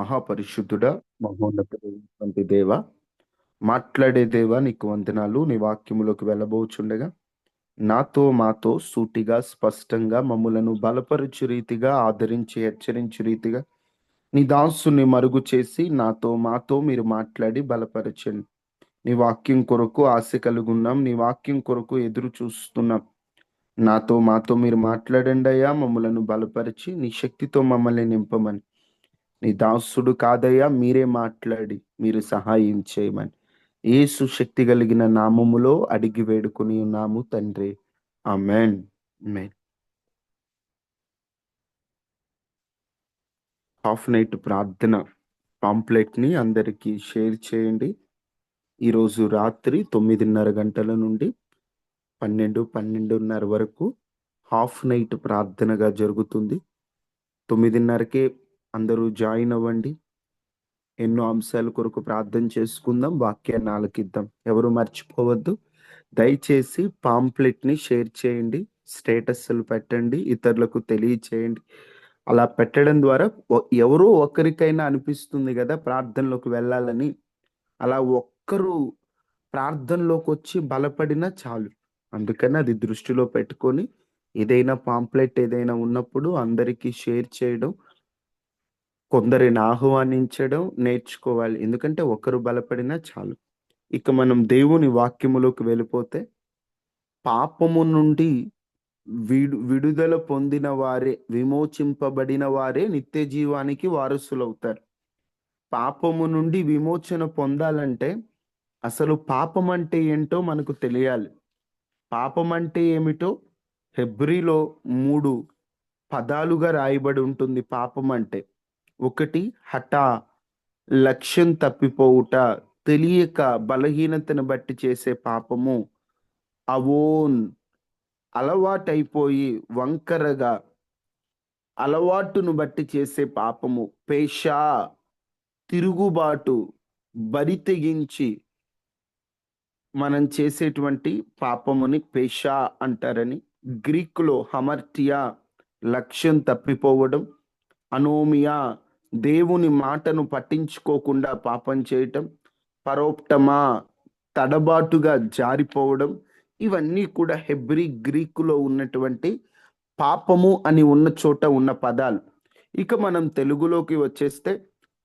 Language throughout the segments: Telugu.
మహాపరిశుద్ధుడా, మహోన్నతుడైనటువంటి దేవ, మాట్లాడే దేవ, నీకు వందనాలు. నీ వాక్యములోకి వెళ్ళబోచుండగా నాతో మాతో సూటిగా స్పష్టంగా మమ్ములను బలపరచు రీతిగా ఆదరించి హెచ్చరించు రీతిగా నీ దాసుని మరుగు చేసి నాతో మాతో మీరు మాట్లాడి బలపరచండి. నీ వాక్యం కొరకు ఆశ కలుగున్నాం, నీ వాక్యం కొరకు ఎదురు చూస్తున్నాం. నాతో మాతో మీరు మాట్లాడండి అయ్యా, మమ్మలను బలపరిచి నీ శక్తితో మమ్మల్ని నింపమని. నీ దాసుడు కాదయ్యా, మీరే మాట్లాడి మీరు సహాయం చేయమని యేసు శక్తి కలిగిన నామములో అడిగి వేడుకొని ఉన్నాము తండ్రి. ఆమెన్. ఆమెన్. హాఫ్ నైట్ ప్రార్థన పాంప్లెట్ ని అందరికీ షేర్ చేయండి. ఈరోజు రాత్రి 9:30 గంటల నుండి 12:30 వరకు హాఫ్ నైట్ ప్రార్థనగా జరుగుతుంది. 9:30కే అందరూ జాయిన్ అవ్వండి. ఎన్నో అంశాల కొరకు ప్రార్థన చేసుకుందాం, వాక్యాన్ని ఆలకిద్దాం. ఎవరు మర్చిపోవద్దు. దయచేసి పాంప్లెట్ ని షేర్ చేయండి, స్టేటస్లు పెట్టండి, ఇతరులకు తెలియచేయండి. అలా పెట్టడం ద్వారా ఎవరో ఒక్కరికైనా అనిపిస్తుంది కదా ప్రార్థనలోకి వెళ్ళాలని. అలా ఒక్కరు ప్రార్థనలోకి వచ్చి బలపడినా చాలు. అందుకని అది దృష్టిలో పెట్టుకొని ఏదైనా పాంప్లెట్ ఏదైనా ఉన్నప్పుడు అందరికీ షేర్ చేయడం, కొందరిని ఆహ్వానించడం నేర్చుకోవాలి. ఎందుకంటే ఒకరు బలపడినా చాలు. ఇక మనం దేవుని వాక్యములోకి వెళ్ళిపోతే, పాపము నుండి విడుదల పొందిన వారే, విమోచింపబడిన వారే నిత్య జీవానికి వారసులవుతారు. పాపము నుండి విమోచన పొందాలంటే అసలు పాపం అంటే ఏంటో మనకు తెలియాలి. పాపం అంటే ఏమిటో హెబ్రీలో 3 పదాలుగా రాయబడి ఉంటుంది. పాపం అంటే ఒకటి హఠ, లక్ష్యం తప్పిపోవుట, తెలియక బలహీనతను బట్టి చేసే పాపము. అవోన్, అలవాటైపోయి వంకరగా అలవాటును బట్టి చేసే పాపము. పేషా, తిరుగుబాటు, బరి తెగించి మనం చేసేటువంటి పాపముని పేషా అంటారని. గ్రీకులో హమర్టియా, లక్ష్యం తప్పిపోవడం. అనోమియా, దేవుని మాటను పట్టించుకోకుండా పాపం చేయటం. పరోప్టమా, తడబాటుగా జారిపోవడం. ఇవన్నీ కూడా హెబ్రీ గ్రీకులో ఉన్నటువంటి పాపము అని ఉన్న చోట ఉన్న పదాలు. ఇక మనం తెలుగులోకి వచ్చేస్తే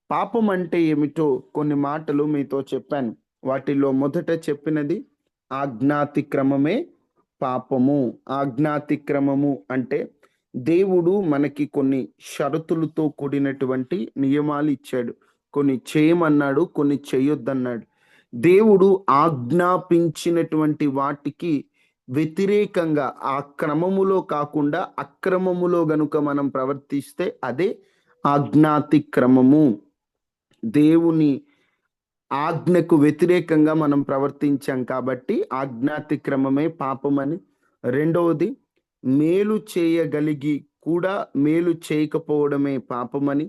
పాపం అంటే ఏమిటో కొన్ని మాటలు మీతో చెప్పాను. వాటిలో మొదట చెప్పినది ఆజ్ఞాతిక్రమమే పాపము. ఆజ్ఞాతిక్రమము అంటే దేవుడు మనకి కొన్ని షరతులతో కూడినటువంటి నియమాలు ఇచ్చాడు. కొన్ని చేయమన్నాడు, కొన్ని చేయొద్దన్నాడు. దేవుడు ఆజ్ఞాపించినటువంటి వాటికి వ్యతిరేకంగా ఆ క్రమములో కాకుండా అక్రమములో గనుక మనం ప్రవర్తిస్తే అదే ఆజ్ఞాతిక్రమము. దేవుని ఆజ్ఞకు వ్యతిరేకంగా మనం ప్రవర్తించాం కాబట్టి ఆజ్ఞాతిక్రమమే పాపమని. రెండవది, మేలు చేయగలిగి కూడా మేలు చేయకపోవడమే పాపమని.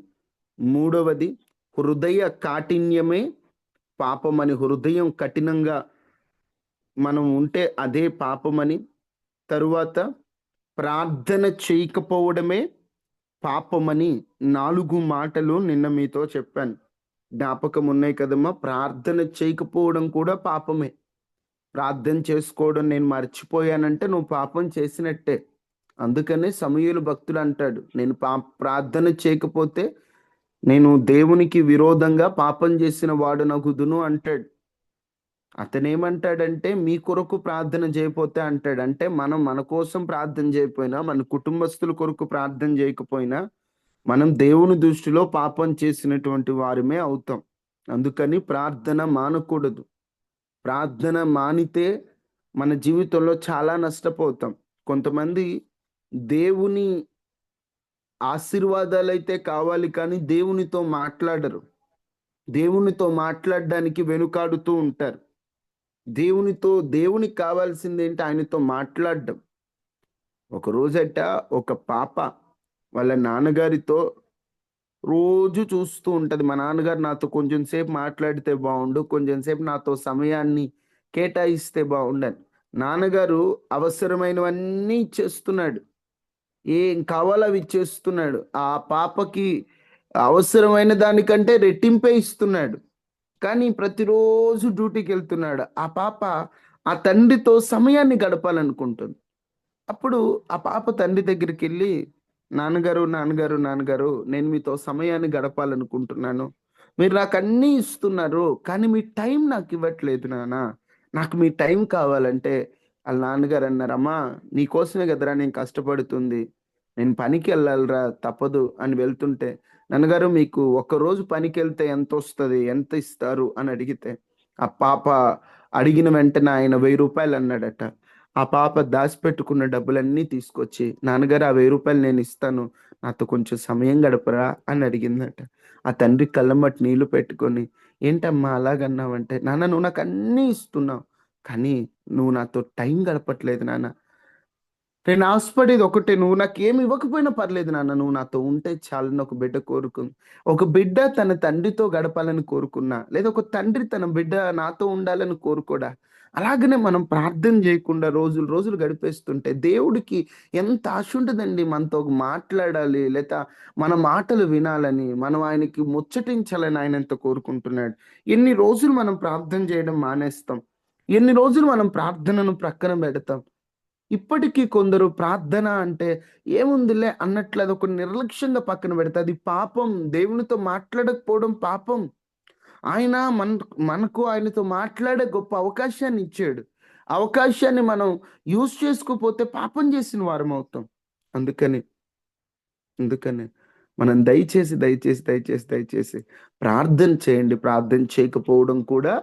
మూడవది, హృదయ కాఠిన్యమే పాపమని. హృదయం కఠినంగా మనం ఉంటే అదే పాపమని. తరువాత ప్రార్థన చేయకపోవడమే పాపమని 4 మాటలు నిన్న మీతో చెప్పాను. జ్ఞాపకం ఉన్నాయి కదమ్మా. ప్రార్థన చేయకపోవడం కూడా పాపమే. ప్రార్థన చేసుకోవడం నేను మర్చిపోయానంటే నువ్వు పాపం చేసినట్టే. అందుకనే సమూయేలు భక్తుడు అంటాడు, నేను ప్రార్థన చేయకపోతే నేను దేవునికి విరోధంగా పాపం చేసిన వాడునగుదును అంటాడు. అతనేమంటాడంటే మీ కొరకు ప్రార్థన చేయకపోతే అంటాడు. అంటే మనం మన కోసం ప్రార్థన చేయకపోయినా, మన కుటుంబస్తుల కొరకు ప్రార్థన చేయకపోయినా మనం దేవుని దృష్టిలో పాపం చేసినటువంటి వారమే అవుతాం. అందుకని ప్రార్థన మానకూడదు. ప్రార్థన మానితే మన జీవితంలో చాలా నష్టపోతాం. కొంతమంది దేవుని ఆశీర్వాదాలైతే కావాలి కానీ దేవునితో మాట్లాడరు. దేవునితో మాట్లాడడానికి వెనుకాడుతూ ఉంటారు. దేవునికి కావాల్సింది ఏంటి? ఆయనతో మాట్లాడడం. ఒక రోజట ఒక పాప వాళ్ళ నాన్నగారితో రోజు చూస్తూ ఉంటది, మా నాన్నగారు నాతో కొంచెం సేపు మాట్లాడితే బాగుండు, కొంచెం సేపు నాతో సమయాన్ని కేటాయిస్తే బాగుండని. నాన్నగారు అవసరమైనవన్నీ ఇచ్చేస్తున్నాడు, ఏం కావాలో అవి ఇచ్చేస్తున్నాడు. ఆ పాపకి అవసరమైన దానికంటే రెట్టింపే ఇస్తున్నాడు. కానీ ప్రతిరోజు డ్యూటీకెళ్తున్నాడు. ఆ పాప ఆ తండ్రితో సమయాన్ని గడపాలనుకుంటుంది. అప్పుడు ఆ పాప తండ్రి దగ్గరికెళ్ళి, "నాన్నగారు, నాన్నగారు, నాన్నగారు, నేను మీతో సమయాన్ని గడపాలనుకుంటున్నాను. మీరు నాకన్నీ ఇస్తున్నారు. కానీ మీ టైం నాకివ్వట్లేదు నాన్న. నాకు మీ టైం కావాలంటే" ఆళ్ళ నాన్నగారన్నారు, "అమ్మా నీకోసమే కదరా నేను కష్టపడుతుంది. నేను పనికెళ్ళాలిరా తప్పదు" అని వెళ్తుంటే, "నాన్నగారు మీకు ఒక్కరోజు పనికెళ్తే ఎంతొస్తది? ఎంత ఇస్తారు?" అని అడిగితే, ఆ పాప అడిగిన వెంటనే ఆయన రూ. 1000 అన్నాడట. ఆ పాప దాసిపెట్టుకున్న డబ్బులన్నీ తీసుకొచ్చి, "నాన్నగారు ఆ రూ. 1000 నేనిస్తాను. నాతో కొంచెం సమయం గడపరా" అని అడిగిందట. ఆ తండ్రి కళ్ళమ్మట నీళ్లు పెట్టుకొని, "ఏంటమ్మా అలాగన్నావంటే" "నాన్న నువ్వు నాకన్నీ ఇస్తున్నావు. కానీ నువ్వు నాతో టైం గడపట్లేదు నాన్న. నేను ఆశపడేది ఒకటే నువ్వు నాకేమి ఇవ్వకపోయినా పర్లేదు నాన్న. నువ్వు నాతో ఉంటే చాలని" ఒక బిడ్డ కోరుకుంది. ఒక బిడ్డ తన తండ్రితో గడపాలని కోరుకున్నా, లేదా ఒక తండ్రి తన బిడ్డ నాతో ఉండాలని కోరుకోడా? అలాగనే మనం ప్రార్థన జేయకుండా రోజులు, రోజులు గడిపేస్తుంటే దేవుడికి ఎంత ఆశ ఉంటదండి మనతో మాట్లాడాలి, లేదా మన మాటలు వినాలని, మనం ఆయనకి ముచ్చటించాలని ఆయన ఎంత కోరుకుంటున్నాడు. ఎన్ని రోజులు మనం ప్రార్థన జేయడం మానేస్తాం. ఎన్ని రోజులు మనం ప్రార్థనను ప్రక్కన బెడతాం. ఇప్పటికీ కొందరు ప్రార్థన అంటే ఏముందిలే అన్నట్లు అదొక నిర్లక్ష్యంగా పక్కన పెడితే అది పాపం. దేవునితో మాట్లాడకపోవడం పాపం. ఆయన మనకు ఆయనతో మాట్లాడే గొప్ప అవకాశాన్ని ఇచ్చాడు. అవకాశాన్ని మనం యూజ్ చేసుకోపోతే పాపం చేసిన వారమవుతాం. అందుకని అందుకనే మనం దయచేసి, దయచేసి, దయచేసి, దయచేసి ప్రార్థన చేయండి. ప్రార్థన చేయకపోవడం కూడా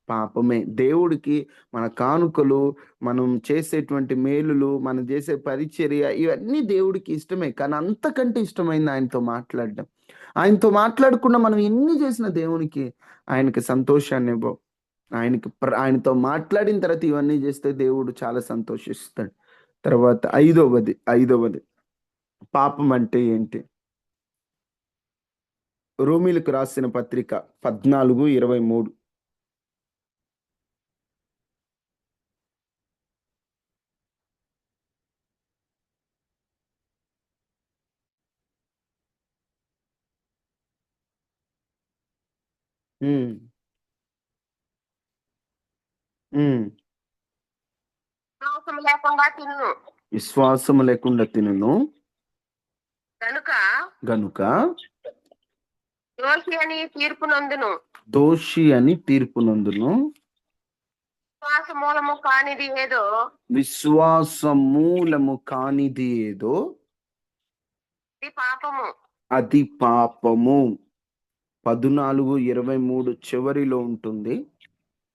పాపమే. దేవుడికి మన కానుకలు, మనం చేసేటువంటి మేలులు, మనం చేసే పరిచర్య ఇవన్నీ దేవుడికి ఇష్టమే. కానీ అంతకంటే ఇష్టమైంది ఆయనతో మాట్లాడడం. ఆయనతో మాట్లాడకుండా మనం ఎన్ని చేసినా దేవునికి ఆయనకి సంతోషాన్నివ్వవు. ఆయనతో మాట్లాడిన తర్వాత ఇవన్నీ చేస్తే దేవుడు చాలా సంతోషిస్తాడు. తర్వాత ఐదవది పాపం అంటే ఏంటి? రోమీలకు రాసిన పత్రిక 14:23. హ్మ్. హ్మ్. విశ్వాసం లేకుండా తిన్ను విశ్వాసము లేకుండా తినును గనుక గనుక దోషి అని తీర్పు నందును. దోషి అని తీర్పు నందును. విశ్వాస మూలము కానిది ఏదో విశ్వాస మూలము కానిది ఏదో ఇది పాపము. అది పాపము. 14:23 చివరిలో ఉంటుంది.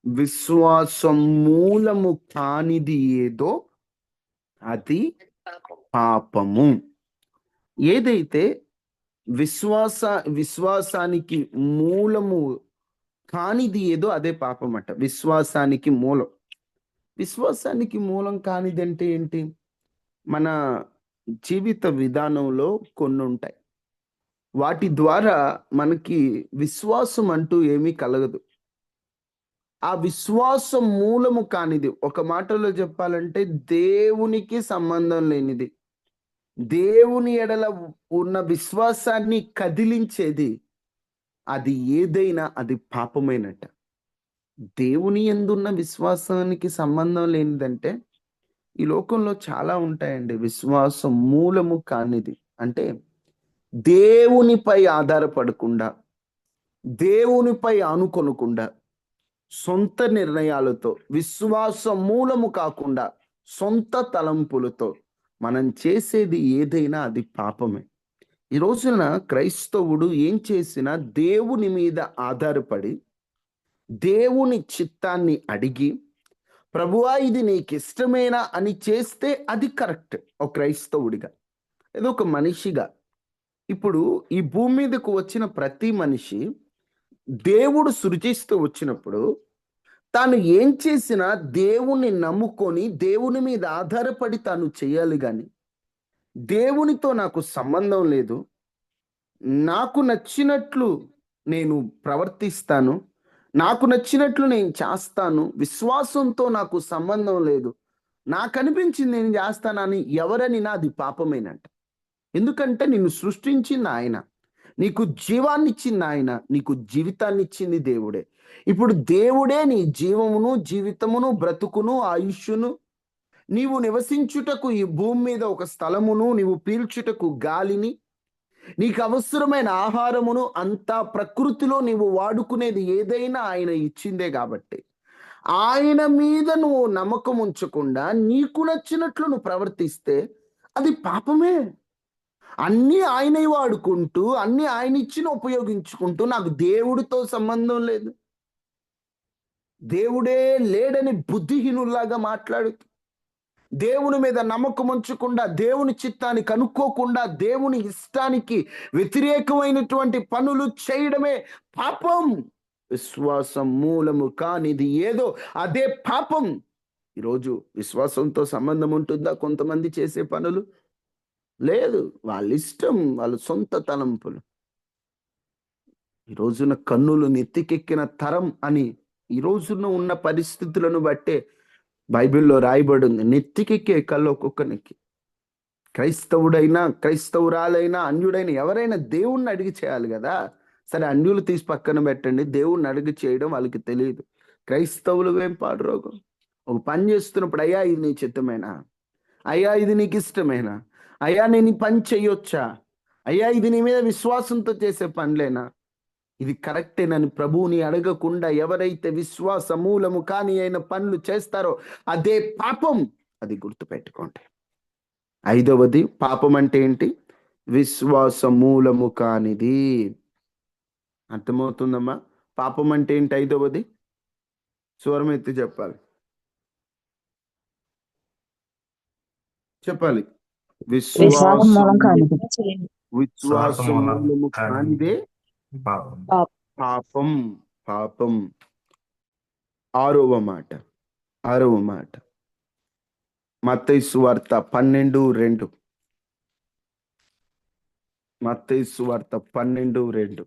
విశ్వాసం మూలము కానిది ఏదో అది పాపము. పాపము. ఏదైతే విశ్వాసానికి మూలము కానిది ఏదో అదే పాపమట. విశ్వాసానికి మూలం. విశ్వాసానికి మూలం కానిదంటే ఏంటి? మన జీవిత విధానంలో కొన్నుంటాయి. వాటి ద్వారా మనకి విశ్వాసం అంటూ ఏమీ కలగదు. ఆ విశ్వాసం మూలము కానిది, ఒక మాటలో చెప్పాలంటే దేవునికి సంబంధం లేనిది. దేవుని ఎడల ఉన్న విశ్వాసాన్ని కదిలించేది అది ఏదైనా అది పాపమేనట. దేవుని యందున్న విశ్వాసానికి సంబంధం లేనిదంటే, ఈ లోకంలో చాలా ఉంటాయండి. విశ్వాసం మూలము కానిది. అంటే దేవునిపై ఆధారపడకుండా, దేవునిపై ఆనుకొనకుండా, సొంత నిర్ణయాలతో, విశ్వాసం మూలము కాకుండా, సొంత తలంపులతో మనం చేసేది ఏదైనా అది పాపమే. ఈ రోజున క్రైస్తవుడు ఏం చేసినా దేవుని మీద ఆధారపడి, దేవుని చిత్తాన్ని అడిగి, ప్రభువా ఇది నీకిష్టమేనా అని చేస్తే అది కరెక్ట్. ఒక క్రైస్తవుడిగా. ఏదో ఒక మనిషిగా. ఇప్పుడు ఈ భూమి మీదకు వచ్చిన ప్రతి మనిషి దేవుడు సృజిస్తూ వచ్చినప్పుడు తాను ఏం చేసినా దేవుణ్ణి నమ్ముకొని దేవుని మీద ఆధారపడి తాను చేయాలి గాని, దేవునితో నాకు సంబంధం లేదు. నాకు నచ్చినట్లు నేను ప్రవర్తిస్తాను. నాకు నచ్చినట్లు నేను చేస్తాను. విశ్వాసంతో నాకు సంబంధం లేదు. నాకనిపించింది నేను చేస్తానని ఎవరనినా అది పాపమేనంట. ఎందుకంటే నిన్ను సృష్టించింది ఆయన. నీకు జీవాన్ని ఇచ్చింది ఆయన, నీకు జీవితాన్ని ఇచ్చింది దేవుడే. ఇప్పుడు దేవుడే నీ జీవమును, జీవితమును, బ్రతుకును, ఆయుష్యును, నీవు నివసించుటకు ఈ భూమి మీద ఒక స్థలమును, నీవు పీల్చుటకు గాలిని, నీకు అవసరమైన ఆహారమును, అంతా ప్రకృతిలో నీవు వాడుకునేది ఏదైనా ఆయన ఇచ్చిందే. కాబట్టి ఆయన మీద నువ్వు నమ్మకం ఉంచకుండా నీకు నచ్చినట్లు నువ్వు ప్రవర్తిస్తే అది పాపమే. అన్నీ ఆయనవి వాడుకుంటూ, అన్నీ ఆయన ఇచ్చిన ఉపయోగించుకుంటూ, నాకు దేవుడితో సంబంధం లేదు, దేవుడే లేడని బుద్ధిహీనుల్లాగా మాట్లాడుతూ, దేవుని మీద నమ్మకం ఉంచకుండా, దేవుని చిత్తాన్ని కనుక్కోకుండా, దేవుని ఇష్టానికి వ్యతిరేకమైనటువంటి పనులు చేయడమే పాపం. విశ్వాసం మూలము కానిది ఏదో అదే పాపం. ఈరోజు విశ్వాసంతో సంబంధం ఉంటుందా కొంతమంది చేసే పనులు? లేదు, వాళ్ళ ఇష్టం, వాళ్ళ సొంత తలంపులు. ఈ రోజున కన్నులు నెత్తికెక్కిన తరం అని ఈ రోజున ఉన్న పరిస్థితులను బట్టే బైబిల్లో రాయబడి ఉంది. నెత్తికెక్కే కళ్ళు ఒక్కొక్కనికి. క్రైస్తవుడైనా, క్రైస్తవురాలైనా, అన్యుడైనా ఎవరైనా దేవుణ్ణి అడిగి చేయాలి కదా. సరే, అన్యులు తీసి పక్కన పెట్టండి, దేవుణ్ణి అడిగి చేయడం వాళ్ళకి తెలియదు. క్రైస్తవులు ఏం పాడు రోగం. ఒక పని చేస్తున్నప్పుడు, అయ్యా ఇది నీ చిత్తమేనా? అయ్యా ఇది నీకు ఇష్టమేనా? అయ్యా నేను ఈ పని చెయ్యొచ్చా? అయ్యా ఇది నీ మీద విశ్వాసంతో చేసే పనులేనా? ఇది కరెక్టేనని ప్రభువుని అడగకుండా ఎవరైతే విశ్వాస మూలము కాని అయిన పనులు చేస్తారో అదే పాపం. అది గుర్తుపెట్టుకోండి. 5వది పాపం అంటే ఏంటి? విశ్వాస మూలము కానిది. అర్థమవుతుందమ్మా? పాపం అంటే ఏంటి? 5వది స్వరం ఎత్తి చెప్పాలి, చెప్పాలి. విశ్వాసం మూలం విశ్వాసం కానిది. విశ్వాసం మూలము కానిదే పాపం. పాపం. 6వ మాట, 6వ మాట మత్తయి సువార్త 12:2. మత్తయి సువార్త 12:2.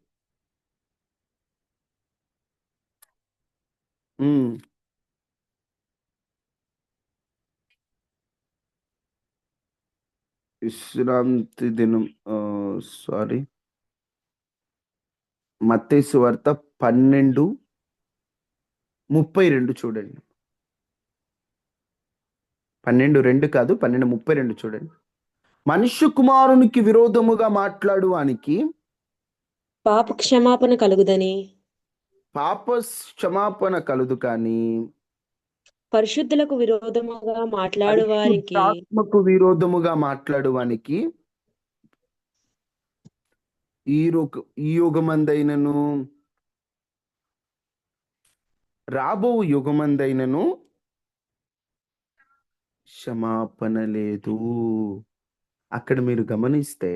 విశ్రాంతి దినం, సారీ, మత్తయి సువార్త 12:32 చూడండి. 12:2 కాదు, 12:32 చూడండి. మనుష్య కుమారునికి విరోధముగా మాట్లాడువానికి పాప క్షమాపణ కలుగుదని, పాప క్షమాపణ కలుదు కానీ పరిశుద్ధులకు విరోధముగా మాట్లాడు వారికి ఆత్మకు విరోధముగా మాట్లాడువానికి ఈ యుగమందైనను రాబో యుగమందైనను క్షమాపణ లేదు. అక్కడ మీరు గమనిస్తే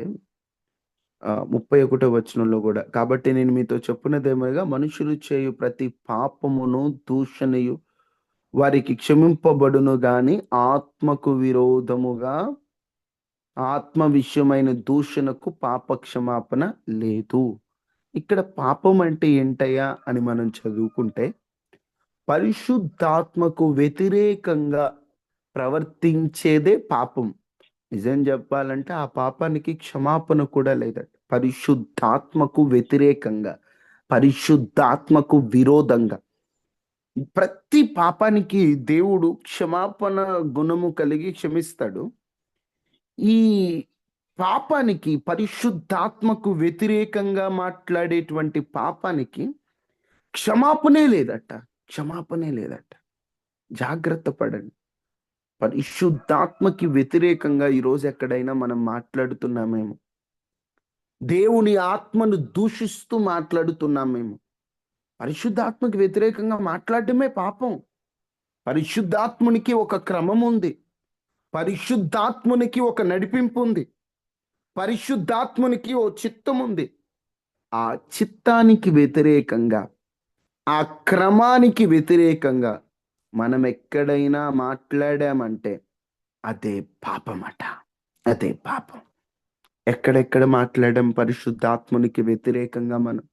31వ వచనంలో కూడా, కాబట్టి నేను మీతో చెప్పున్నదేమనగా మనుషులు చేయు ప్రతి పాపమును, దూషణయు వారికి క్షమింపబడును గాని ఆత్మకు విరోధముగా, ఆత్మ విషయమైన దూషణకు పాప క్షమాపణ లేదు. ఇక్కడ పాపం అంటే ఏంటయ్యా అని మనం చదువుకుంటే, పరిశుద్ధాత్మకు వ్యతిరేకంగా ప్రవర్తించేదే పాపం. నిజం చెప్పాలంటే ఆ పాపానికి క్షమాపణ కూడా లేదట. పరిశుద్ధాత్మకు వ్యతిరేకంగా, పరిశుద్ధాత్మకు విరోధంగా ప్రతి పాపానికి దేవుడు క్షమాపణ గుణము కలిగి క్షమిస్తాడు. ఈ పాపానికి, పరిశుద్ధాత్మకు వ్యతిరేకంగా మాట్లాడేటువంటి పాపానికి క్షమాపణే లేదట. క్షమాపణే లేదట. జాగ్రత్త పడండి. పరిశుద్ధాత్మకి వ్యతిరేకంగా ఈరోజు ఎక్కడైనా మనం మాట్లాడుతున్నామేమో, దేవుని ఆత్మను దూషిస్తూ మాట్లాడుతున్నామేమో. పరిశుద్ధాత్మకి వ్యతిరేకంగా మాట్లాడటమే పాపం. పరిశుద్ధాత్మునికి ఒక క్రమం ఉంది, పరిశుద్ధాత్మునికి ఒక నడిపింపు ఉంది, పరిశుద్ధాత్మునికి ఓ చిత్తం ఉంది. ఆ చిత్తానికి వ్యతిరేకంగా, ఆ క్రమానికి వ్యతిరేకంగా మనం ఎక్కడైనా మాట్లాడామంటే అదే పాపమట. అదే పాపం. ఎక్కడెక్కడ మాట్లాడాం పరిశుద్ధాత్మునికి వ్యతిరేకంగా? మనం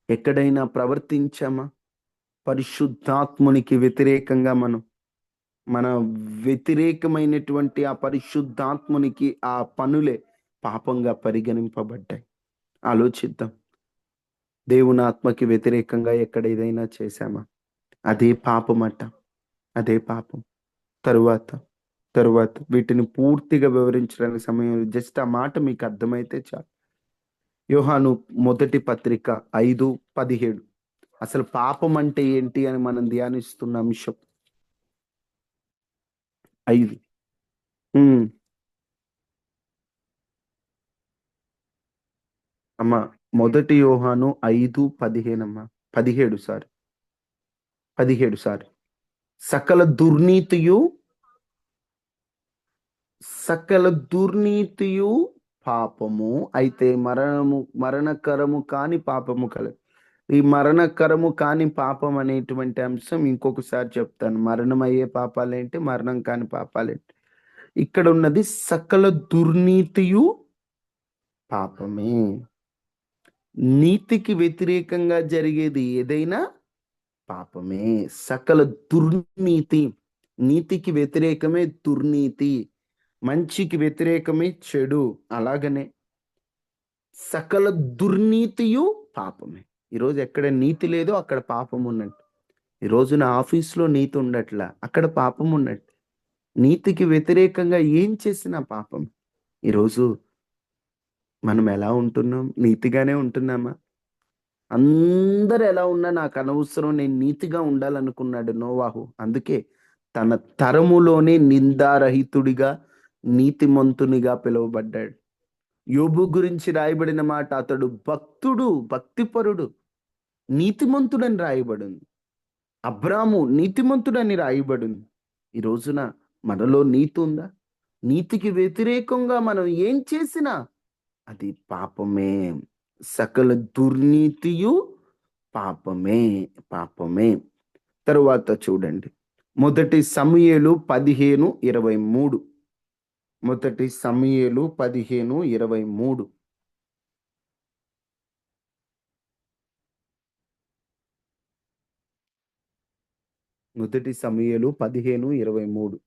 ఎక్కడైనా ప్రవర్తించామా పరిశుద్ధాత్మునికి వ్యతిరేకంగా? మన వ్యతిరేకమైనటువంటి ఆ పరిశుద్ధాత్మునికి ఆ పనులే పాపంగా పరిగణింపబడ్డాయి. ఆలోచిద్దాం. దేవుని ఆత్మకి వ్యతిరేకంగా ఎక్కడ ఏదైనా చేశామా? అదే పాపమట. అదే పాపం. తరువాత తరువాత వీటిని పూర్తిగా వివరించడానికి సమయం లేదు. జస్ట్ ఆ మాట మీకు అర్థమైతే చాలు. యోహాను మొదటి పత్రిక 5:17. అసలు పాపం అంటే ఏంటి అని మనం ధ్యానిస్తున్న అంశం 5. అమ్మా, మొదటి యోహాను 5:15 అమ్మా. 17 సారీ 17 సారీ. సకల దుర్నీతియు పాపము అయితే మరణకరము కాని పాపము కలదు. ఈ మరణకరము కాని పాపం అనేటువంటి అంశం ఇంకొకసారి చెప్తాను. మరణం అయ్యే పాపాలేంటి, మరణం కాని పాపాలేంటి. ఇక్కడ ఉన్నది సకల దుర్నీతియు పాపమే. నీతికి వ్యతిరేకంగా జరిగేది ఏదైనా పాపమే. సకల దుర్నీతి. నీతికి వ్యతిరేకమే దుర్నీతి, మంచికి వ్యతిరేకమే చెడు. అలాగనే సకల దుర్నీతియు పాపమే. ఈరోజు ఎక్కడ నీతి లేదో అక్కడ పాపం ఉన్నట్టు. ఈరోజు నా ఆఫీస్లో నీతి ఉండట్లా, అక్కడ పాపం ఉన్నట్టు. నీతికి వ్యతిరేకంగా ఏం చేసినా పాపం. ఈరోజు మనం ఎలా ఉంటున్నాం? నీతిగానే ఉంటున్నామా? అందరు ఎలా ఉన్నా నాకు అనవసరం, నేను నీతిగా ఉండాలనుకున్నాడు నోవాహు. అందుకే తన తరములోనే నిందారహితుడిగా, నీతిమంతునిగా పిలువబడ్డాడు. యోబు గురించి రాయబడిన మాట, అతడు భక్తుడు, భక్తిపరుడు, నీతిమంతుడని రాయబడింది. అబ్రాము నీతిమంతుడని రాయబడింది. ఈ రోజున మనలో నీతి ఉందా? నీతికి వ్యతిరేకంగా మనం ఏం చేసినా అది పాపమే. సకల దుర్నీతియు పాపమే. పాపమే. తరువాత చూడండి, మొదటి సమూయేలు 15:23. మొదటి సమూయేలు 15:23. మొదటి సమూయేలు 15:23.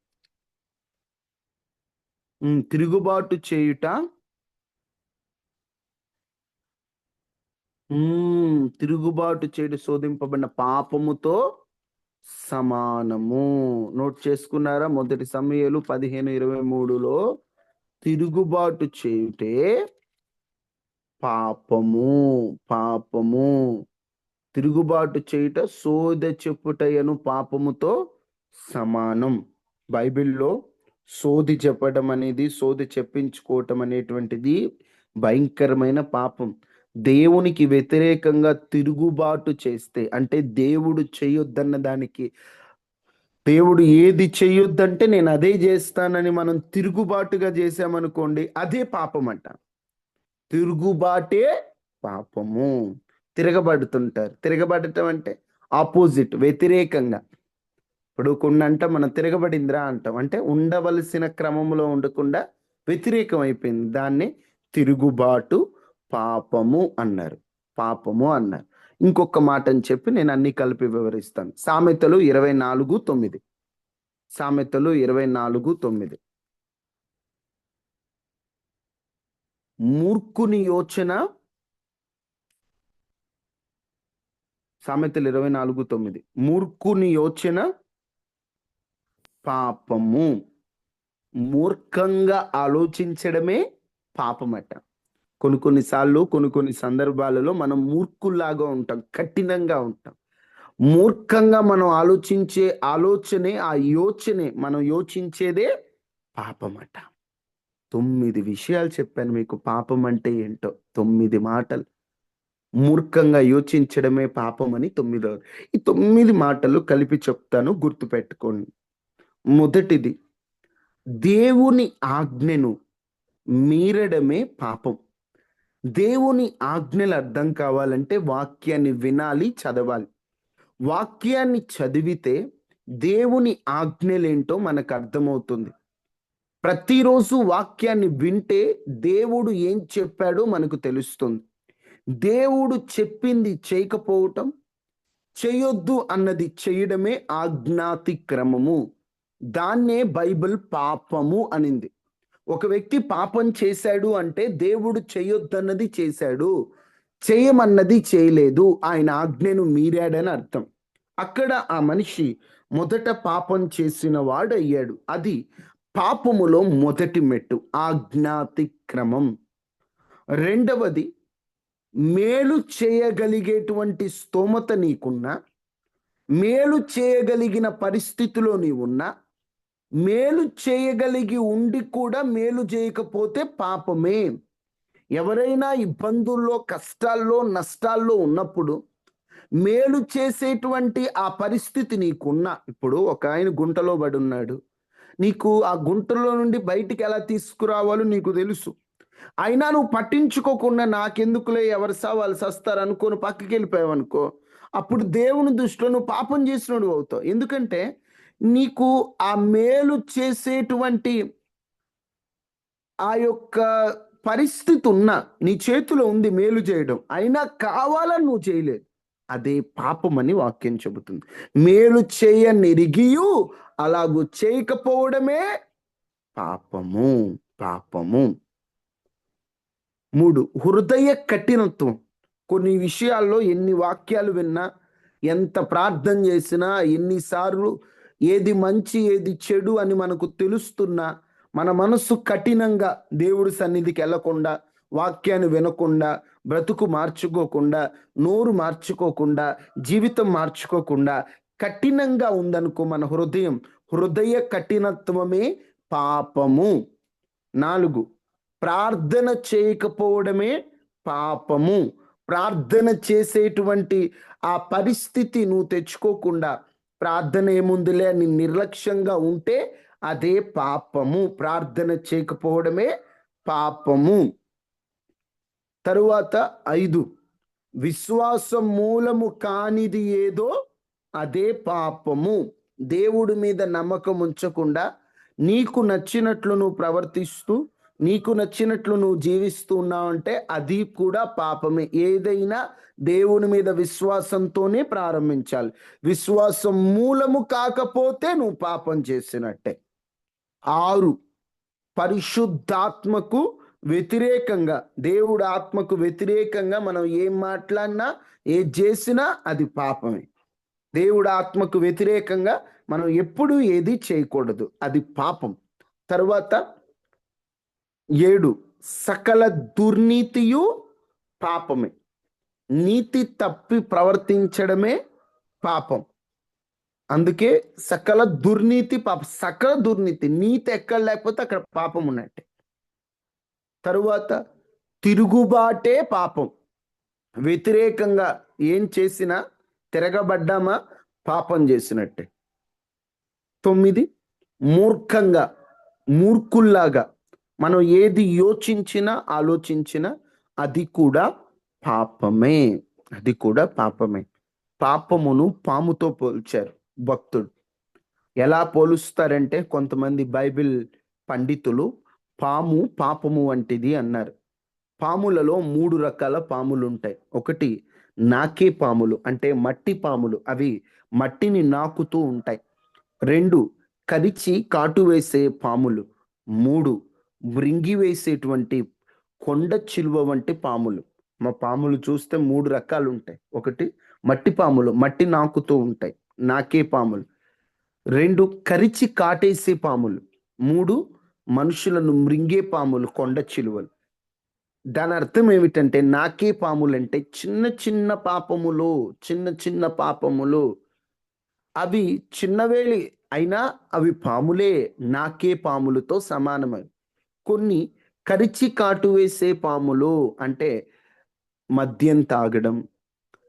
తిరుగుబాటు చేయుట తిరుగుబాటు చేయడం శోధింపబడిన పాపముతో సమానము. నోట్ చేసుకున్నారా? మొదటి సమూయేలు 15:23లో తిరుగుబాటు చేయుటే పాపము. పాపము. తిరుగుబాటు చేయుట సోదె చెప్పుటయను పాపముతో సమానం. బైబిల్లో సోది చెప్పడం అనేది, సోది చెప్పించుకోవటం అనేటువంటిది భయంకరమైన పాపం. దేవునికి వ్యతిరేకంగా తిరుగుబాటు చేస్తే, అంటే దేవుడు చేయొద్దన్న దానికి, దేవుడు ఏది చేయొద్దంటే నేను అదే చేస్తానని మనం తిరుగుబాటుగా చేసామనుకోండి, అదే పాపం అంట. తిరుగుబాటే పాపము. తిరగబడుతుంటారు. తిరగబడటం అంటే ఆపోజిట్, వ్యతిరేకంగా. ఇప్పుడు కొన్ని అంటాం మనం, తిరగబడిందిరా అంటాం. అంటే ఉండవలసిన క్రమంలో ఉండకుండా వ్యతిరేకం అయిపోయింది. దాన్ని తిరుగుబాటు పాపము అన్నారు. పాపము అన్నారు. ఇంకొక మాట అని చెప్పి నేను అన్ని కలిపి వివరిస్తాను. సామెతలు 24:9. సామెతలు 24:9. మూర్ఖుని యోచన, సామెతలు 24:9. మూర్ఖుని యోచన పాపము. మూర్ఖంగా ఆలోచించడమే పాపమట. కొన్నిసార్లు కొన్ని సందర్భాలలో మనం మూర్ఖుల్లాగా ఉంటాం, కఠినంగా ఉంటాం. మూర్ఖంగా మనం ఆలోచించే ఆలోచనే, ఆ యోచనే, మనం యోచించేదే పాపమట. 9 విషయాలు చెప్పాను మీకు పాపం అంటే ఏంటో. 9 మాటలు. మూర్ఖంగా యోచించడమే పాపం అని 9వ. ఈ 9 మాటలు కలిపి చెప్తాను, గుర్తుపెట్టుకోండి. మొదటిది, దేవుని ఆజ్ఞను మీరడమే పాపం. దేవుని ఆజ్ఞలు అర్థం కావాలంటే వాక్యాన్ని వినాలి, చదవాలి. వాక్యాన్ని చదివితే దేవుని ఆజ్ఞలేంటో మనకు అర్థమవుతుంది. ప్రతిరోజు వాక్యాన్ని వింటే దేవుడు ఏం చెప్పాడో మనకు తెలుస్తుంది. దేవుడు చెప్పింది చేయకపోవటం, చేయొద్దు అన్నది చేయడమే ఆజ్ఞాతిక్రమము. దాన్నే బైబిల్ పాపము అనింది. ఒక వ్యక్తి పాపం చేశాడు అంటే దేవుడు చేయొద్దన్నది చేశాడు, చేయమన్నది చేయలేదు, ఆయన ఆజ్ఞను మీరాడని అర్థం. అక్కడ ఆ మనిషి మొదట పాపం చేసిన వాడు అయ్యాడు. అది పాపములో మొదటి మెట్టు, ఆజ్ఞాతిక్రమం. రెండవది, మేలు చేయగలిగేటువంటి స్తోమత నీకున్నా, మేలు చేయగలిగిన పరిస్థితిలో నీవున్నా, మేలు చేయగలిగి ఉండి కూడా మేలు చేయకపోతే పాపమే. ఎవరైనా ఇబ్బందుల్లో, కష్టాల్లో, నష్టాల్లో ఉన్నప్పుడు మేలు చేసేటువంటి ఆ పరిస్థితి నీకున్నా, ఇప్పుడు ఒక ఆయన గుంటలో పడి ఉన్నాడు, నీకు ఆ గుంటలో నుండి బయటికి ఎలా తీసుకురావాలో నీకు తెలుసు, అయినా నువ్వు పట్టించుకోకుండా నాకెందుకులే, ఎవరు వాళ్ళు సస్తారు అనుకోని పక్కకి వెళ్ళిపోయావు అనుకో, అప్పుడు దేవుని దృష్టిలో నువ్వు పాపం చేసినోడు అవుతావు. ఎందుకంటే నీకు ఆ మేలు చేసేటువంటి ఆ యొక్క పరిస్థితి ఉన్నా, నీ చేతిలో ఉంది మేలు చేయడం, అయినా కావాలని నువ్వు చేయలేదు, అదే పాపం అని వాక్యం చెబుతుంది. మేలు చేయనిరిగియు అలాగూ చేయకపోవడమే పాపము. పాపము. 3, హృదయ కఠినత్వం. కొన్ని విషయాల్లో ఎన్ని వాక్యాలు విన్నా, ఎంత ప్రార్థన చేసినా, ఎన్నిసార్లు ఏది మంచి ఏది చెడు అని మనకు తెలుస్తున్నా, మన మనస్సు కఠినంగా దేవుడి సన్నిధికి వెళ్ళకుండా, వాక్యాన్ని వినకుండా, బ్రతుకు మార్చుకోకుండా, నోరు మార్చుకోకుండా, జీవితం మార్చుకోకుండా కఠినంగా ఉందనుకో మన హృదయం, హృదయ కఠినత్వమే పాపము. 4, ప్రార్థన చేయకపోవడమే పాపము. ప్రార్థన చేసేటువంటి ఆ పరిస్థితి నువ్వు తెచ్చుకోకుండా, ప్రార్థన ఏముందిలే అని నిర్లక్ష్యంగా ఉంటే అదే పాపము. ప్రార్థన చేయకపోవడమే పాపము. తరువాత 5, విశ్వాసం మూలము కానిది ఏదో అదే పాపము. దేవుడి మీద నమ్మకం ఉంచకుండా నీకు నచ్చినట్లు నువ్వు ప్రవర్తిస్తూ, నీకు నచ్చినట్లు నువ్వు జీవిస్తూ ఉన్నావు అంటే అది కూడా పాపమే. ఏదైనా దేవుని మీద విశ్వాసంతోనే ప్రారంభించాలి. విశ్వాసం మూలము కాకపోతే నువ్వు పాపం చేసినట్టే. 6, పరిశుద్ధాత్మకు వ్యతిరేకంగా, దేవుడు ఆత్మకు వ్యతిరేకంగా మనం ఏం మాట్లాడినా, ఏది చేసినా అది పాపమే. దేవుడు ఆత్మకు వ్యతిరేకంగా మనం ఎప్పుడు ఏది చేయకూడదు, అది పాపం. తరువాత 7, సకల దుర్నీతియు పాపమే. నీతి తప్పి ప్రవర్తించడమే పాపం. అందుకే సకల దుర్నీతి పాపం. సకల దుర్నీతి, నీతి ఎక్కడ లేకపోతే అక్కడ పాపం ఉన్నట్టే. తరువాత తిరుగుబాటే పాపం. వ్యతిరేకంగా ఏం చేసినా, తిరగబడ్డామా పాపం చేసినట్టే. 9, మూర్ఖంగా, మూర్ఖుల్లాగా మనం ఏది యోచించినా, ఆలోచించినా అది కూడా పాపమే. అది కూడా పాపమే. పాపమును పాముతో పోల్చారు భక్తుడు. ఎలా పోలుస్తారంటే, కొంతమంది బైబిల్ పండితులు పాము పాపము వంటిది అన్నారు. పాములలో 3 రకాల పాములు ఉంటాయి. ఒకటి నాకే పాములు, అంటే మట్టి పాములు, అవి మట్టిని నాకుతూ ఉంటాయి. 2, కరిచి కాటు వేసే పాములు. 3, మృంగి వేసేటువంటి కొండ చిలువ వంటి పాములు. మా పాములు చూస్తే 3 రకాలు ఉంటాయి. ఒకటి మట్టి పాములు, మట్టి నాకుతూ ఉంటాయి, నాకే పాములు. 2, కరిచి కాటేసే పాములు. 3, మనుషులను మృంగే పాములు, కొండ చిలువలు. దాని అర్థం ఏమిటంటే, నాకే పాములు అంటే చిన్న చిన్న పాపములు, చిన్న చిన్న పాపములు, అవి చిన్నవేళి అయినా అవి పాములే, నాకే పాములతో సమానమై. కొన్ని కరిచి కాటు వేసే పాములు అంటే మద్యం తాగడం,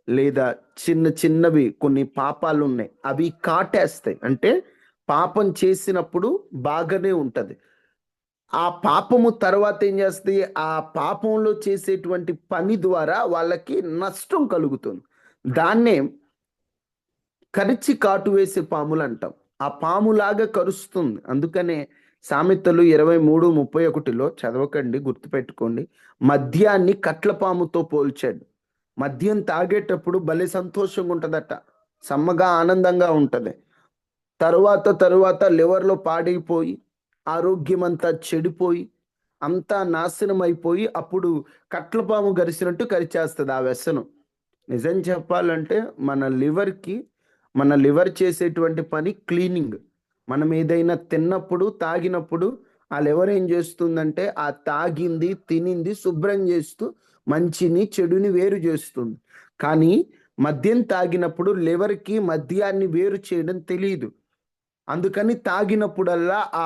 లేదా చిన్న చిన్నవి కొన్ని పాపాలు ఉన్నాయి, అవి కాటేస్తాయి. అంటే పాపం చేసినప్పుడు బాగానే ఉంటది, ఆ పాపము తర్వాత ఏం చేస్తుంది, ఆ పాపంలో చేసేటువంటి పని ద్వారా వాళ్ళకి నష్టం కలుగుతుంది. దాన్నే కరిచి కాటు వేసే పాములు అంటాం. ఆ పాములాగా కరుస్తుంది. అందుకనే సామెతలు 23:31 చదవకండి, గుర్తుపెట్టుకోండి. మద్యాన్ని కట్ల పాముతో పోల్చాడు. మద్యం తాగేటప్పుడు భలే సంతోషంగా ఉంటుందట, సమ్మగా ఆనందంగా ఉంటుంది. తరువాత లివర్లో పాడైపోయి ఆరోగ్యం అంతా చెడిపోయి అంతా నాశనం అయిపోయి అప్పుడు కట్లపాము గరిచినట్టు కరిచేస్తుంది ఆ వ్యసనం. నిజం చెప్పాలంటే మన లివర్ చేసేటువంటి పని క్లీనింగ్. మనం ఏదైనా తిన్నప్పుడు తాగినప్పుడు ఆ లివర్ ఏం చేస్తుందంటే ఆ తాగింది తినింది శుభ్రం చేస్తూ మంచిని చెడుని వేరు చేస్తుంది. కానీ మద్యం తాగినప్పుడు లివర్కి మద్యాన్ని వేరు చేయడం తెలియదు. అందుకని తాగినప్పుడల్లా ఆ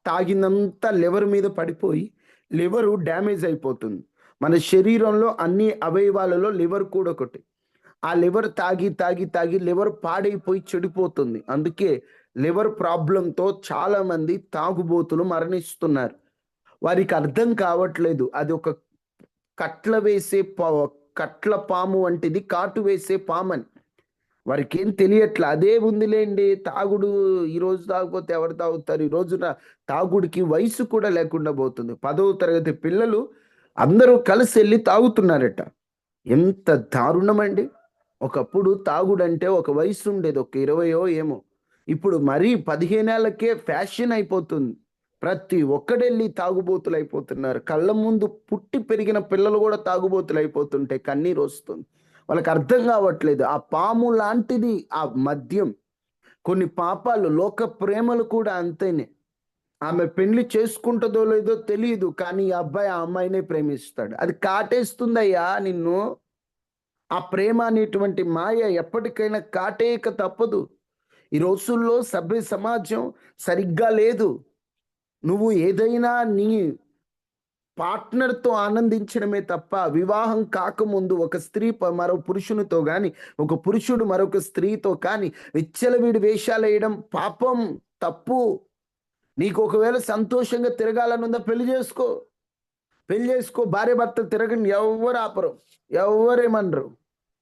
తాగినంతా లివర్ మీద పడిపోయి లివరు డ్యామేజ్ అయిపోతుంది. మన శరీరంలో అన్ని అవయవాలలో లివర్ కూడా ఒకటి. ఆ లివర్ తాగి తాగి తాగి లివర్ పాడైపోయి చెడిపోతుంది. అందుకే లివర్ ప్రాబ్లంతో చాలా మంది తాగుబోతులు మరణిస్తున్నారు. వారికి అర్థం కావట్లేదు అది ఒక కట్ల వేసే కట్ల పాము వంటిది, కాటు వేసే పామని. వారికి ఏం తెలియట్లా. అదే ఉందిలేండి తాగుడు, ఈరోజు తాగిపోతే ఎవరు తాగుతారు? ఈ రోజున తాగుడికి వయసు కూడా లేకుండా పోతుంది. 10వ తరగతి పిల్లలు అందరూ కలిసి వెళ్ళి తాగుతున్నారట. ఎంత దారుణమండి. ఒకప్పుడు తాగుడంటే ఒక వయసు ఉండేది, ఒక 20 ఏమో. ఇప్పుడు మరీ 15 ఏళ్లకే ఫ్యాషన్ అయిపోతుంది. ప్రతి ఒక్కడెళ్ళి తాగుబోతులు అయిపోతున్నారు. కళ్ళ ముందు పుట్టి పెరిగిన పిల్లలు కూడా తాగుబోతులు అయిపోతుంటే కన్నీరు వస్తుంది. వాళ్ళకి అర్థం కావట్లేదు. ఆ పాము లాంటిది ఆ మద్యం. కొన్ని పాపాలు, లోక ప్రేమలు కూడా అంతేనే. ఆమె పెళ్లి చేసుకుంటుందో లేదో తెలియదు, కానీ ఆ అబ్బాయి ఆ అమ్మాయినే ప్రేమిస్తాడు. అది కాటేస్తుందయ్యా నిన్ను. ఆ ప్రేమ అనేటువంటి మాయ ఎప్పటికైనా కాటేయక తప్పదు. ఈ రోజుల్లో సభ్య సమాజం సరిగ్గా లేదు. నువ్వు ఏదైనా నీ పార్ట్నర్తో ఆనందించడమే తప్ప వివాహం కాకముందు ఒక స్త్రీ మరో పురుషునితో కానీ, ఒక పురుషుడు మరొక స్త్రీతో కానీ విచ్చలవిడి వేషాలు వేయడం పాపం, తప్పు. నీకు ఒకవేళ సంతోషంగా తిరగాలనుందా పెళ్లి చేసుకో. భార్య భర్త తిరగని ఎవరు ఆపరు, ఎవరేమనరు.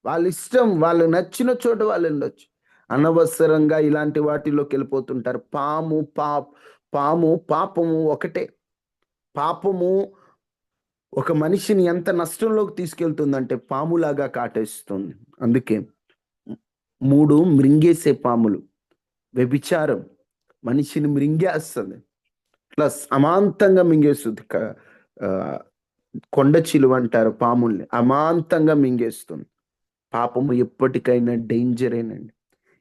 వాళ్ళ ఇష్టం, వాళ్ళు నచ్చిన చోట వాళ్ళు వెళ్ళొచ్చు. అనవసరంగా ఇలాంటి వాటిలోకి వెళ్ళిపోతుంటారు. పాపము ఒకటే. పాపము ఒక మనిషిని ఎంత నష్టంలోకి తీసుకెళ్తుందంటే పాములాగా కాటేస్తుంది. అందుకే 3 మృంగేసే పాములు. వ్యభిచారం మనిషిని మృంగేస్తుంది, ప్లస్ అమాంతంగా మింగేస్తుంది. కొండ చిలువ అంటారు పాముల్ని, అమాంతంగా మింగేస్తుంది. పాపము ఎప్పటికైనా డేంజరేనండి.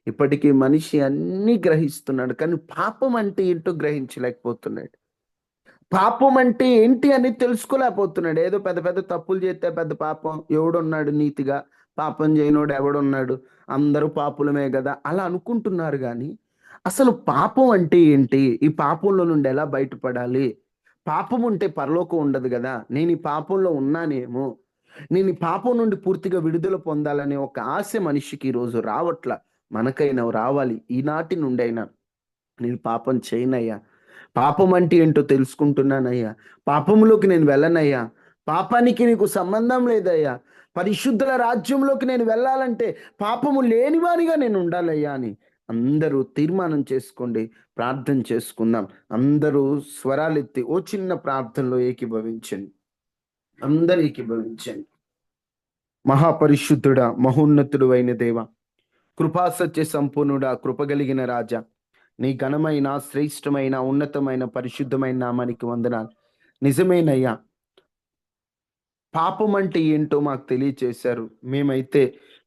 ఇప్పటికీ మనిషి అన్ని గ్రహిస్తున్నాడు, కానీ పాపం అంటే ఏంటో గ్రహించలేకపోతున్నాడు. పాపం అంటే ఏంటి అని తెలుసుకోలేకపోతున్నాడు. ఏదో పెద్ద పెద్ద తప్పులు చేస్తే పెద్ద పాపం, ఎవడున్నాడు నీతిగా, పాపం చేయనోడు ఎవడున్నాడు, అందరూ పాపులమే కదా అలా అనుకుంటున్నారు. కానీ అసలు పాపం అంటే ఏంటి? ఈ పాపంలో నుండి ఎలా బయటపడాలి? పాపం ఉంటే పరలోకం ఉండదు కదా. నేను ఈ పాపంలో ఉన్నానేమో, నేను ఈ పాపం నుండి పూర్తిగా విడుదల పొందాలనే ఒక ఆశ మనిషికి ఈరోజు రావట్ల. మనకైనా రావాలి. ఈనాటి నుండి అయినా నేను పాపం చేయనయ్యా, పాపం అంటే ఏంటో తెలుసుకుంటున్నానయ్యా, పాపంలోకి నేను వెళ్ళనయ్యా, పాపానికి నీకు సంబంధం లేదయ్యా, పరిశుద్ధుల రాజ్యంలోకి నేను వెళ్ళాలంటే పాపము లేనివానిగా నేను ఉండాలయ్యా అని అందరూ తీర్మానం చేసుకోండి. ప్రార్థన చేసుకుందాం. అందరూ స్వరాలెత్తి ఓ చిన్న ప్రార్థనలో ఏకీభవించండి. అందరూ ఏకీభవించండి. మహాపరిశుద్ధుడా, మహోన్నతుడు అయిన దేవ, కృపాసత్య సంపూర్ణుడా, కృపగలిగిన రాజా, నీ ఘనమైన శ్రేష్టమైన ఉన్నతమైన పరిశుద్ధమైన నామానికి వందనాలు. నిజమేనయ్యా, పాపం అంటే ఏంటో మాకు తెలియచేశారు. మేమైతే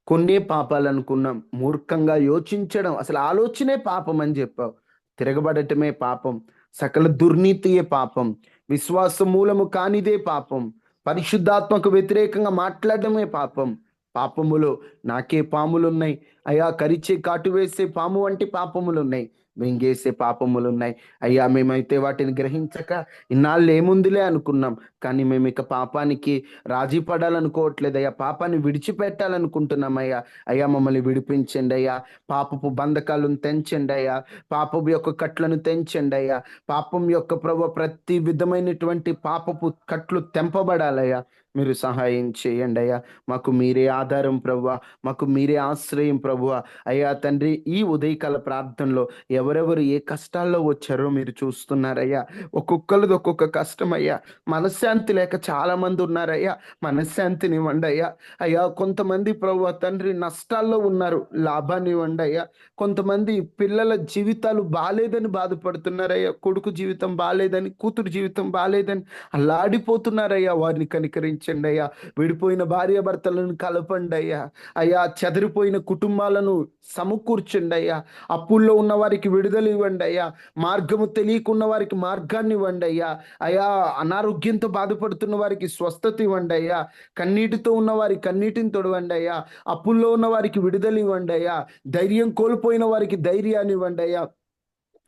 కొన్నే పాపాలు అనుకున్నాం. మూర్ఖంగా యోచించడం, అసలు ఆలోచనే పాపం అని చెప్పావు. తిరగబడటమే పాపం, సకల దుర్నీతియే పాపం, విశ్వాస మూలము కానిదే పాపం, పరిశుద్ధాత్మకు వ్యతిరేకంగా మాట్లాడడమే పాపం. పాపములో నాకే పాములున్నాయి అయ్యా, కరిచే కాటు వేసే పాము వంటి పాపములున్నాయి, మింగేసే పాపములున్నాయి అయ్యా. మేమైతే వాటిని గ్రహించక ఇన్నాళ్ళు ఏముందిలే అనుకున్నాం, కానీ మేము ఇక పాపానికి రాజీ పడాలనుకోవట్లేదు అయ్యా, పాపాన్ని విడిచిపెట్టాలనుకుంటున్నాం అయ్యా. అయ్యా మమ్మల్ని విడిపించండి అయ్యా, పాపపు బంధకాలను తెంచండి అయ్యా, పాపపు యొక్క కట్లను తెంచండి అయ్యా. పాపం యొక్క ప్రతి విధమైనటువంటి పాపపు కట్లు తెంపబడాలయ్యా. మీరు సహాయం చేయండి అయ్యా. మాకు మీరే ఆధారం ప్రభువా, మాకు మీరే ఆశ్రయం ప్రభువా. అయ్యా తండ్రి, ఈ ఉదయకాల ప్రార్థనలో ఎవరెవరు ఏ కష్టాల్లో వచ్చారో మీరు చూస్తున్నారయ్యా. ఒక్కొక్కరిది ఒక్కొక్క కష్టం అయ్యా. మనశ్శాంతి లేక చాలా మంది ఉన్నారయ్యా. మనశ్శాంతిని ఇవ్వండి అయ్యా. అయ్యా కొంతమంది ప్రభువా తండ్రి నష్టాల్లో ఉన్నారు, లాభాన్ని ఇవ్వండి అయ్యా. కొంతమంది పిల్లల జీవితాలు బాలేదని బాధపడుతున్నారయ్యా. కొడుకు జీవితం బాలేదని, కూతురు జీవితం బాలేదని అల్లాడిపోతున్నారయ్యా. వారిని కనికరించండి అయ్యా. విడిపోయిన భార్యాభర్తలను కలపండి అయ్యా. అయ్యా చదిరిపోయిన కుటుంబాలను సమకూర్చండి అయ్యా. అప్పుల్లో ఉన్న వారికి విడుదల ఇవ్వండి అయ్యా. మార్గము తెలియకున్న వారికి మార్గాన్ని ఇవ్వండి అయ్యా. అయ్యా అనారోగ్యంతో బాధపడుతున్న వారికి స్వస్థత ఇవ్వండి అయ్యా. కన్నీటితో ఉన్న వారి కన్నీటిని తొడవండి అయ్యా. అప్పుల్లో ఉన్న వారికి విడుదల ఇవ్వండి అయ్యా. ధైర్యం కోల్పోయిన వారికి ధైర్యాన్ని ఇవ్వండి అయ్యా.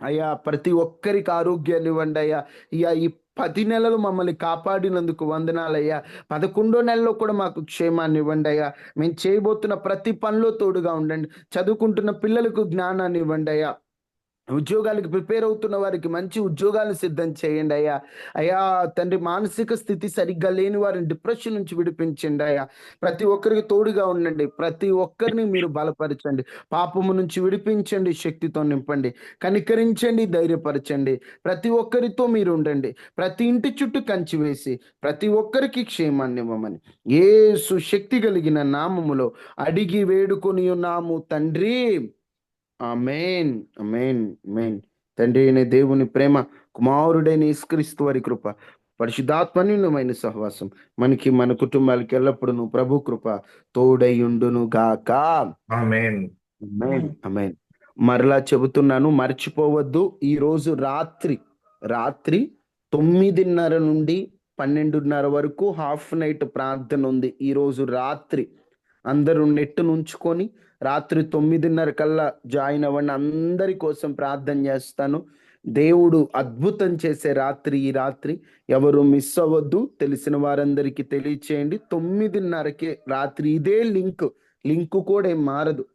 అయ్యా ప్రతి ఒక్కరికి ఆరోగ్యాన్ని ఇవ్వండి అయ్యా. అయ్యా ఈ 10 నెలలు మమ్మల్ని కాపాడినందుకు వందనాలయ్యా. 11వ నెలలో కూడా మాకు క్షేమాన్ని ఇవ్వండి అయ్యా. మేము చేయబోతున్న ప్రతి పనిలో తోడుగా ఉండండి. చదువుకుంటున్న పిల్లలకు జ్ఞానాన్ని ఇవ్వండి అయ్యా. ఉద్యోగాలకు ప్రిపేర్ అవుతున్న వారికి మంచి ఉద్యోగాలు సిద్ధం చేయండి అయ్యా. అయ్యా తండ్రి మానసిక స్థితి సరిగ్గా లేని వారిని డిప్రెషన్ నుంచి విడిపించండి అయ్యా. ప్రతి ఒక్కరికి తోడుగా ఉండండి. ప్రతి ఒక్కరిని మీరు బలపరచండి. పాపము నుంచి విడిపించండి, శక్తితో నింపండి, కనికరించండి, ధైర్యపరచండి. ప్రతి ఒక్కరితో మీరు ఉండండి. ప్రతి ఇంటి చుట్టూ కంచి వేసి ప్రతి ఒక్కరికి క్షేమాన్ని ఇవ్వమని యేసు శక్తి కలిగిన నామములో అడిగి వేడుకొని ఉన్నాము తండ్రి. ఆమేన్, ఆమేన్, ఆమేన్. తండ్రి అయిన దేవుని ప్రేమ, కుమారుడైన యేసుక్రీస్తు వారి కృప, పరిశుద్ధాత్మన్యునమైన సహవాసం మనకి మన కుటుంబాలకి ఎల్లప్పుడూ ప్రభు కృప తోడైయుండును గాక. ఆమేన్. ఆమేన్, ఆమేన్. మరలా చెబుతున్నాను, మర్చిపోవద్దు. ఈ రోజు రాత్రి 9:30 నుండి 12:30 వరకు హాఫ్ నైట్ ప్రార్థన ఉంది. ఈ రోజు రాత్రి అందరూ నెట్ నుంచుకొని రాత్రి 9:30 కల్లా జాయిన్ అవ్వండి. అందరి కోసం ప్రార్థన చేస్తాను. దేవుడు అద్భుతం చేసే రాత్రి ఈ రాత్రి. ఎవరు మిస్ అవ్వద్దు. తెలిసిన వారందరికీ తెలియచేయండి. 9:30కి రాత్రి ఇదే లింక్ కూడా ఏం మారదు.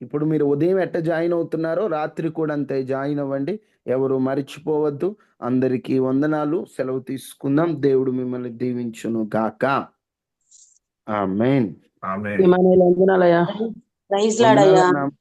ఇప్పుడు మీరు ఉదయం ఎట్ట జాయిన్ అవుతున్నారో రాత్రి కూడా అంతే జాయిన్ అవ్వండి. ఎవరు మర్చిపోవద్దు. అందరికీ వందనాలు. సెలవు తీసుకుందాం. దేవుడు మిమ్మల్ని దీవించును గాక. ఆమేన్. ఆమేన్. ఇమానుయేలు వందనాలయ్యా. ప్రైజ్ లాడయ్యా. వందనాలు.